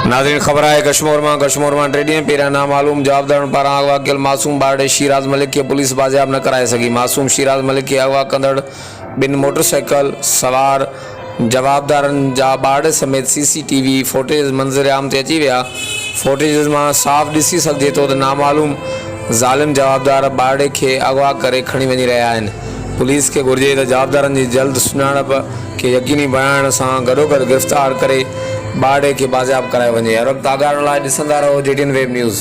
नाज़रीन ख़बर है कश्मीर में टे ॾींहं पहिरियां नामालूम जवाबदारनि पारां अगवा कयल मासूम ॿारड़े शिराज मलिक खे पुलिस बाज़ियाब न कराए सघी। मासूम शिराज मलिक खे अगवा कंदड़ ॿिनि मोटरसाइकिल सवार जवाबदारनि जा ॿारड़े समेत CCTV फुटेज मंज़र आम ते अची विया। फुटेज में साफ़ ॾिसी सघिजे थो त नामालूम ज़ालिम जवाबदार ॿारड़े खे अगवा करे खणी वञी रहिया आहिनि। पुलिस के घुर्जे त जवाबदारनि जी जल्द सुञाणप खे यकीनी बणाइण सां गॾोगॾु गिरफ़्तार करे ॿारड़े खे बाज़ियाब कराए वञे। हर वक़्तु आगाह लाइ ॾिसंदा रहो JTN वेब न्यूज़।